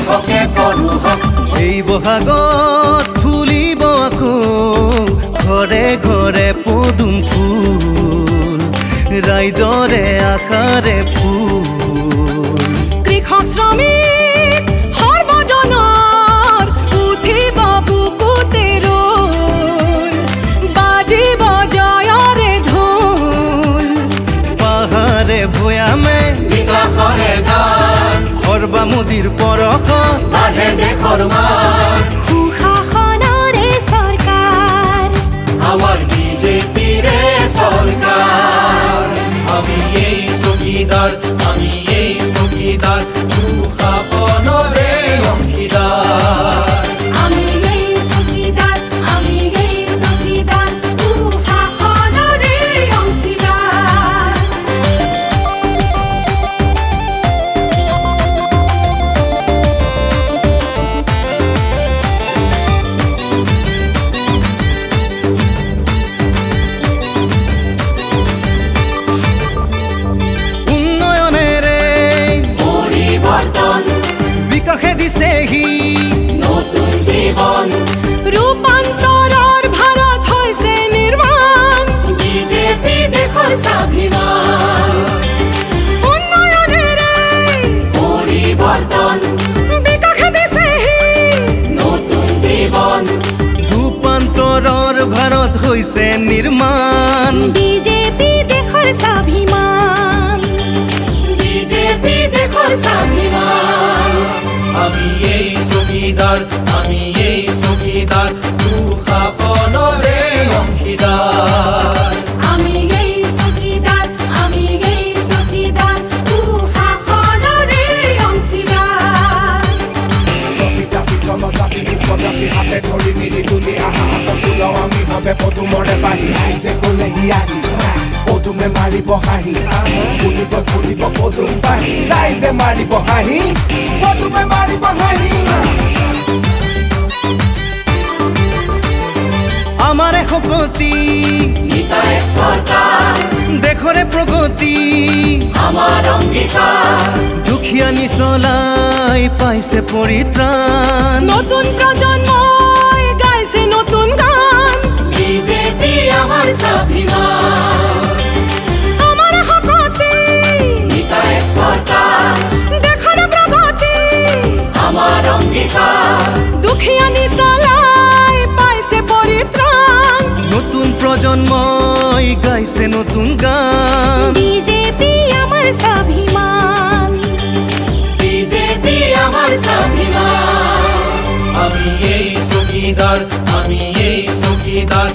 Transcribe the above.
দেশকে কৰো হক এই বহাগত ফুলিব আকৌ ঘৰে ঘৰে পদুম ফুল ৰাইজৰে আশাৰে ফুল কৃষক শ্ৰমিক সৰ্বজনৰ উঠিব বুকুতে ৰোল বাজিব জয়ৰে ঢোল পাহাৰে ভৈয়ামে বিকাশৰে গান সৰ্বা মোদীৰ পৰশত বাঢ়ে দেশৰ মান সুশাসনৰে চৰকাৰ আমাৰ বিজেপিৰে সৰকাৰ আমি এই চকীদাৰ সুশাসনৰে অংশীদাৰ আমি এই চকীদাৰ সুশাসনৰে অংশীদাৰ উন্নয়নেৰে পৰিবৰ্তন বিকাশে দিছেহি নতুন জীবন ৰূপান্তৰৰ ভাৰত হৈছে নিৰ্মাণ বিজেপি দেশৰ স্বাভিমান উন্নয়নেৰে পৰিবৰ্তন বিকাশে দিছেহি নতুন জীবন ৰূপান্তৰৰ ভাৰত হৈছে নিৰ্মাণ বিজেপি দেশৰ স্বাভিমান বিজেপি দেশৰ স্বাভিমান আমি এই চকীদাৰ সুশাসনৰে অংশীদাৰ আমি এই চকীদাৰ সুশাসনৰে অংশীদাৰ জাতি জনজাতি উপজাতি হাতে ধৰি মিলি তুলি আহা ফুলাও আমি হবে পদুমৰে বাঢ়ি ৰাইজে ক'লে হিয়াৰি পদুমে মাৰিব হাঁহি ফুলিব পদুম বাঢ়ি ৰাইজে মাৰিব হাঁহি পদুমে মাৰিব হাঁহি আমাৰে শক্তি নিতায়ক সৰকাৰ দেশৰে প্ৰগতি আমাৰ অঙ্গীকাৰ দুখীয়া নিচলাই পাইছে পৰিত্ৰাণ নতুন প্ৰজন্মই গাইছে নতুন গান বিজেপি আমাৰ স্বাভিমান আমাৰ শক্তি নিতায়ক সৰকাৰ দেশৰ প্ৰগতি আমাৰ অঙ্গীকাৰ দুখীয়া নিচলাই পাইছে পৰিত্ৰাণ নতুন প্ৰজন্মই গাইছে নতুন গান বিজেপি আমাৰ স্বাভিমান বিজেপি আমাৰ স্বাভিমান আমি এই চকীদাৰ